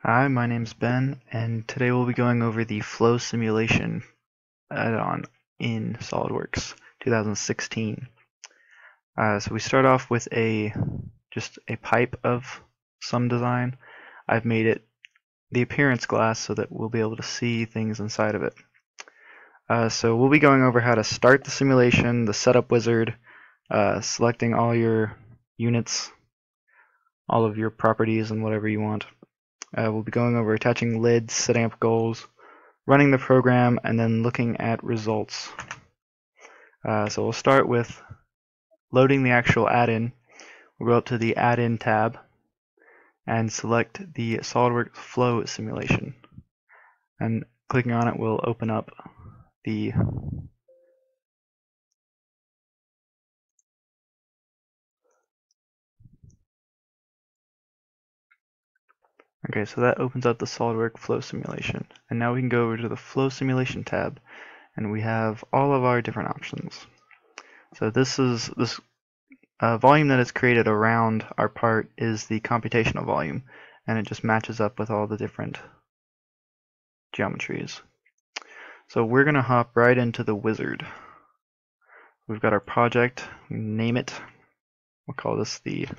Hi, my name's Ben, and today we'll be going over the flow simulation add-on in SOLIDWORKS 2016. So we start off with just a pipe of some design. I've made it the appearance glass so that we'll be able to see things inside of it. So we'll be going over how to start the simulation, the setup wizard, selecting all your units, all of your properties, and whatever you want. We'll be going over attaching lids, setting up goals, running the program, and then looking at results. So we'll start with loading the actual add-in. We'll go up to the add-in tab and select the SOLIDWORKS flow simulation. And clicking on it will open up the Okay, so that opens up the SOLIDWORKS flow simulation. And now we can go over to the flow simulation tab, and we have all of our different options. So this volume that is created around our part is the computational volume, and it just matches up with all the different geometries. So we're going to hop right into the wizard. We've got our project, name it. We'll call this the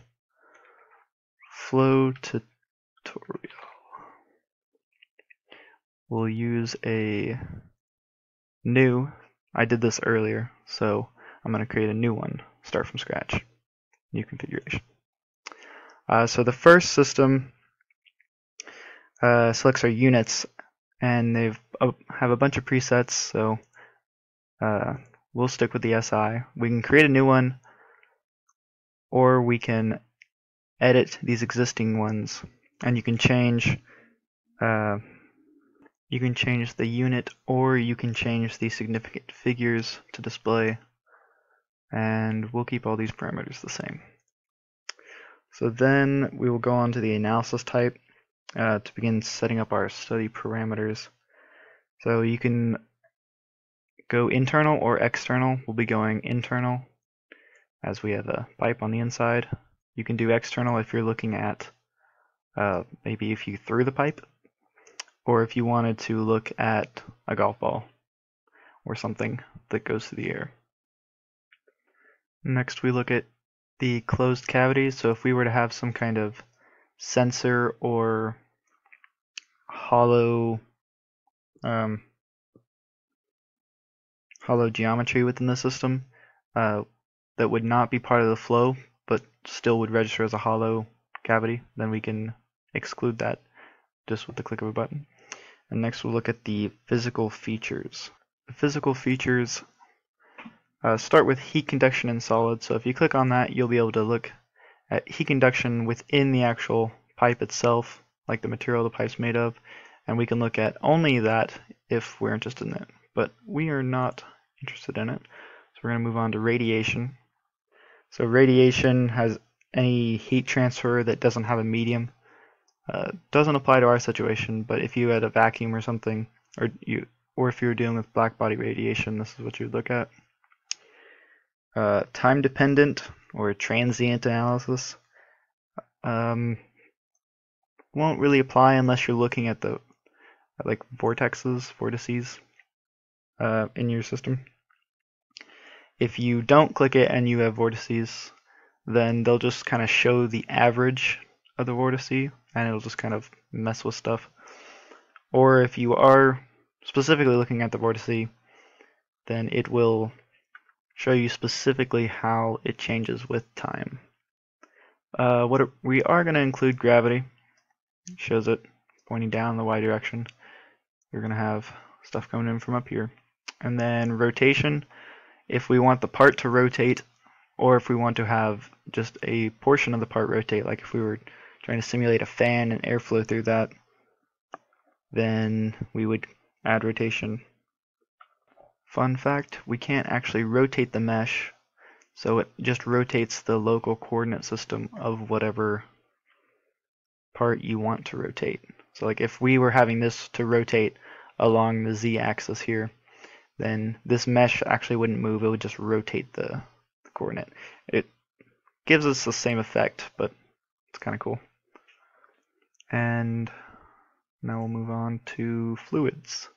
Flowtutorial. We'll use a new. I did this earlier, so I'm going to create a new one, start from scratch, new configuration. So the first system selects our units, and they have a bunch of presets, so we'll stick with the SI. We can create a new one, or we can edit these existing ones, and you can change the unit, or you can change the significant figures to display, and we'll keep all these parameters the same. So then we will go on to the analysis type to begin setting up our study parameters. So you can go internal or external. We'll be going internal as we have a pipe on the inside. You can do external if you're looking at maybe if you threw the pipe, or if you wanted to look at a golf ball or something that goes through the air. Next we look at the closed cavities. So if we were to have some kind of sensor or hollow geometry within the system that would not be part of the flow but still would register as a hollow cavity, then we can exclude that just with the click of a button. And next we'll look at the physical features. The physical features start with heat conduction in solid. So if you click on that, you'll be able to look at heat conduction within the actual pipe itself, like the material the pipe's made of, and we can look at only that if we're interested in it, but we are not interested in it. So we're going to move on to radiation. So radiation has any heat transfer that doesn't have a medium. Doesn't apply to our situation, but if you had a vacuum or something, or if you were dealing with black body radiation, this is what you would look at. Time dependent or transient analysis won't really apply unless you're looking at the vortices in your system. If you don't click it and you have vortices, then they'll just kind of show the average of the vortice, and it'll just kind of mess with stuff. Or if you are specifically looking at the vortice, then it will show you specifically how it changes with time. We are going to include gravity. It shows it pointing down in the y direction. We're going to have stuff coming in from up here. And then rotation, if we want the part to rotate, or if we want to have just a portion of the part rotate, like if we were trying to simulate a fan and airflow through that, then we would add rotation. Fun fact, we can't actually rotate the mesh, so it just rotates the local coordinate system of whatever part you want to rotate. So like if we were having this to rotate along the z-axis here, then this mesh actually wouldn't move, it would just rotate the coordinate. It gives us the same effect, but it's kind of cool. And Now we'll move on to fluids.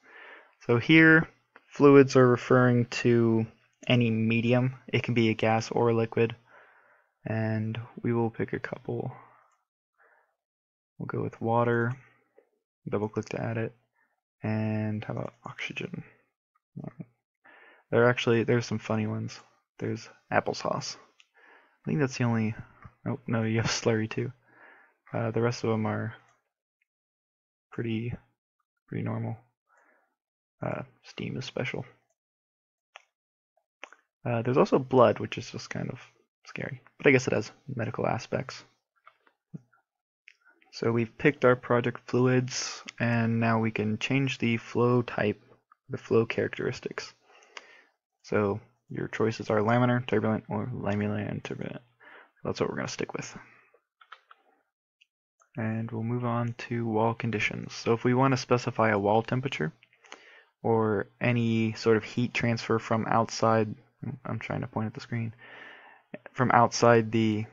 So here, fluids are referring to any medium. It can be a gas or a liquid. And we will pick a couple. We'll go with water, double click to add it, and how about oxygen? There's some funny ones. There's applesauce. I think that's the only, oh no, you have slurry too. The rest of them are pretty normal. Steam is special. There's also blood, which is just kind of scary, but I guess it has medical aspects. So we've picked our project fluids, and now we can change the flow type, the flow characteristics. So your choices are laminar, turbulent, or laminar and turbulent. That's what we're going to stick with. And we'll move on to wall conditions. So if we want to specify a wall temperature, or any sort of heat transfer from outside, I'm trying to point at the screen, from outside the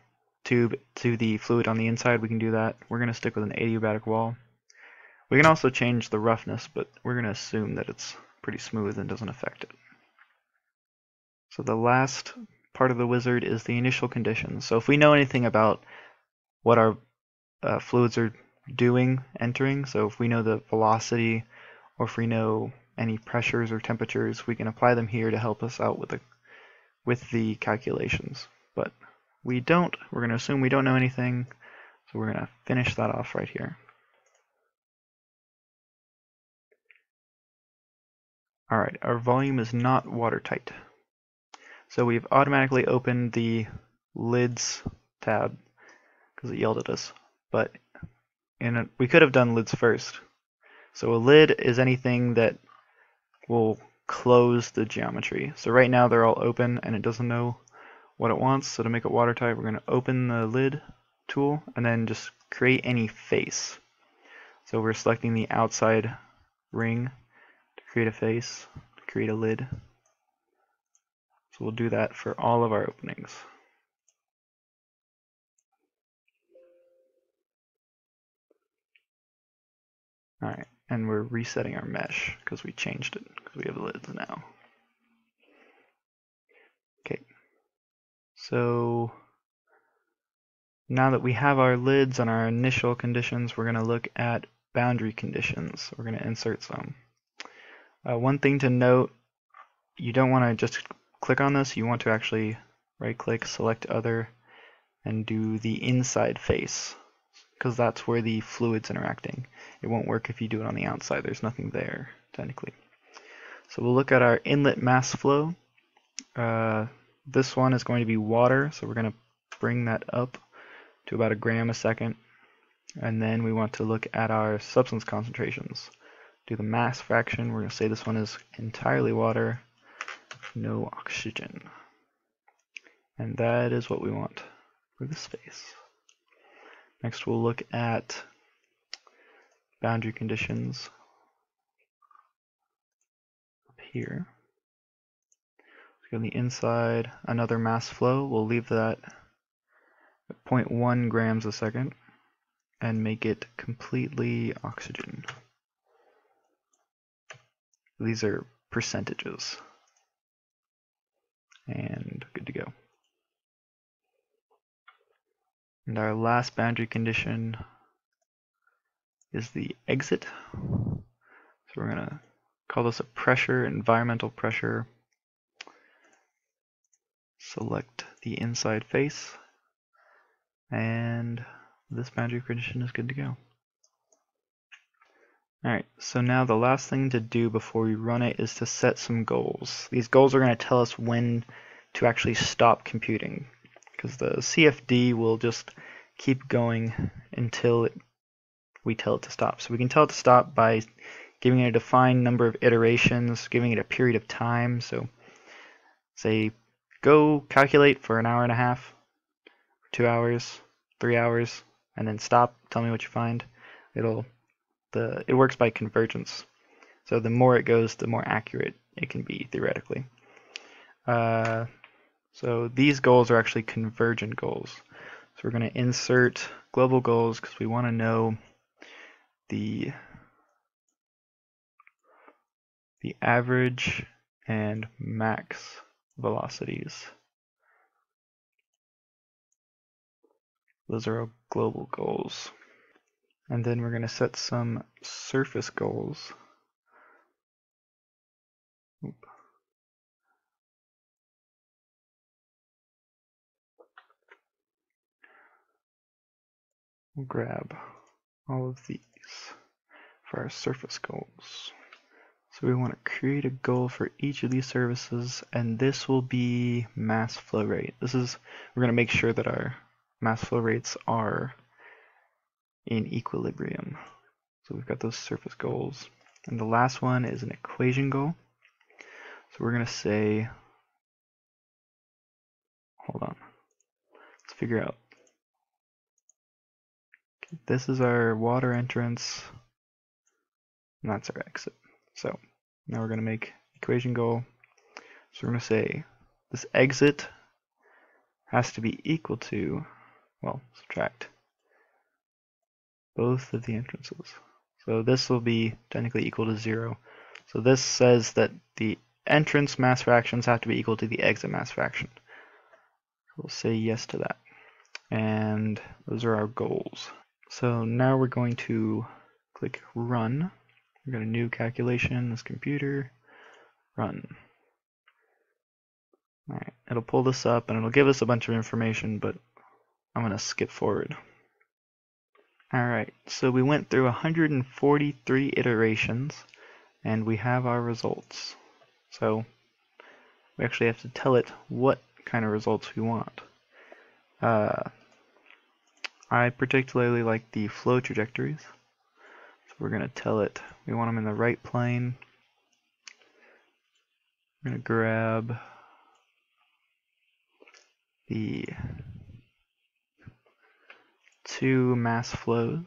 tube to the fluid on the inside, we can do that. We're going to stick with an adiabatic wall. We can also change the roughness, but we're going to assume that it's pretty smooth and doesn't affect it. So the last part of the wizard is the initial conditions. So if we know anything about what our fluids are doing, entering, so if we know the velocity, or if we know any pressures or temperatures, we can apply them here to help us out with the calculations. But we're going to assume we don't know anything, so we're going to finish that off right here. Alright, our volume is not watertight. So we've automatically opened the lids tab because it yelled at us, but we could have done lids first. So a lid is anything that will close the geometry. So right now they're all open and it doesn't know what it wants, so to make it watertight we're going to open the lid tool and then just create any face. So we're selecting the outside ring to create a face, to create a lid. So we'll do that for all of our openings. Alright, and we're resetting our mesh because we changed it, because we have lids now. Okay, so now that we have our lids and our initial conditions, we're going to look at boundary conditions. We're going to insert some. One thing to note, you don't want to just click on this, you want to actually right click, select other, and do the inside face, because that's where the fluid's interacting. It won't work if you do it on the outside, there's nothing there technically. So we'll look at our inlet mass flow. This one is going to be water, so we're going to bring that up to about 1 gram a second. And then we want to look at our substance concentrations. Do the mass fraction, we're going to say this one is entirely water, no oxygen. And that is what we want for this face. Next we'll look at boundary conditions up here. On the inside, another mass flow, we'll leave that at 0.1 grams a second and make it completely oxygen. These are percentages. And good to go. And our last boundary condition is the exit. So we're going to call this a pressure, environmental pressure. Select the inside face, and this boundary condition is good to go. Alright, so now the last thing to do before we run it is to set some goals. These goals are going to tell us when to actually stop computing, because the CFD will just keep going until we tell it to stop. So we can tell it to stop by giving it a defined number of iterations, giving it a period of time. So say go calculate for 1.5 hours, 2 hours, 3 hours, and then stop, tell me what you find. It works by convergence. So the more it goes, the more accurate it can be theoretically. So these goals are actually convergent goals. So we're going to insert global goals because we want to know the the average and max velocities. Those are our global goals. And then we're going to set some surface goals. We'll grab all of these for our surface goals. So we want to create a goal for each of these services, and this will be mass flow rate. We're going to make sure that our mass flow rates are in equilibrium. So we've got those surface goals. And the last one is an equation goal. So we're going to say, hold on, let's figure out. Okay, this is our water entrance, and that's our exit. So now we're going to make equation goal. So we're going to say this exit has to be equal to, well, subtract both of the entrances. So this will be technically equal to 0. So this says that the entrance mass fractions have to be equal to the exit mass fraction. We'll say yes to that. And those are our goals. So now we're going to click run. We've got a new calculation, this computer, run. Alright, it'll pull this up and it'll give us a bunch of information, but I'm going to skip forward. Alright, so we went through 143 iterations and we have our results. So we actually have to tell it what kind of results we want. I particularly like the flow trajectories. So we're going to tell it we want them in the right plane. We're going to grab the 2 mass flows,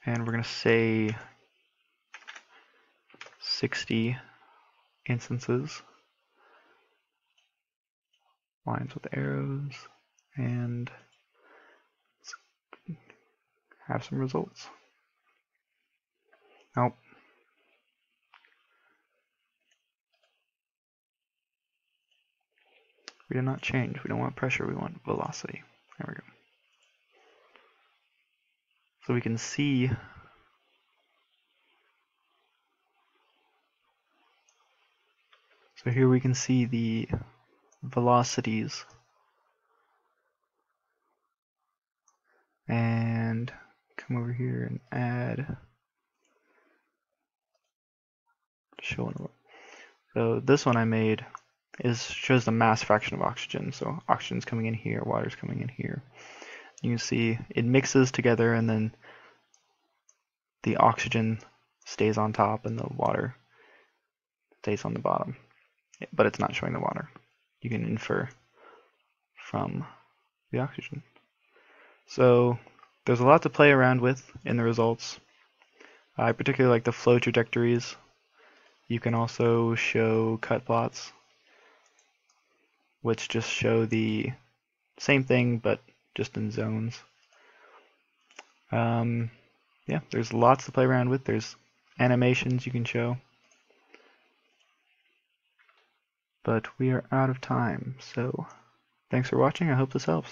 and we're going to say 60 instances, lines with arrows, and let's have some results. Nope. We did not change. We don't want pressure, we want velocity. There we go. So we can see here we can see the velocities, and come over here and add show. So this one I made shows the mass fraction of oxygen. So oxygen's coming in here, water's coming in here. You can see it mixes together, and then the oxygen stays on top and the water stays on the bottom. But it's not showing the water. You can infer from the oxygen. So there's a lot to play around with in the results. I particularly like the flow trajectories. You can also show cut plots, which just show the same thing but just in zones. Yeah, there's lots to play around with. There's animations you can show. But we are out of time, so thanks for watching. I hope this helps.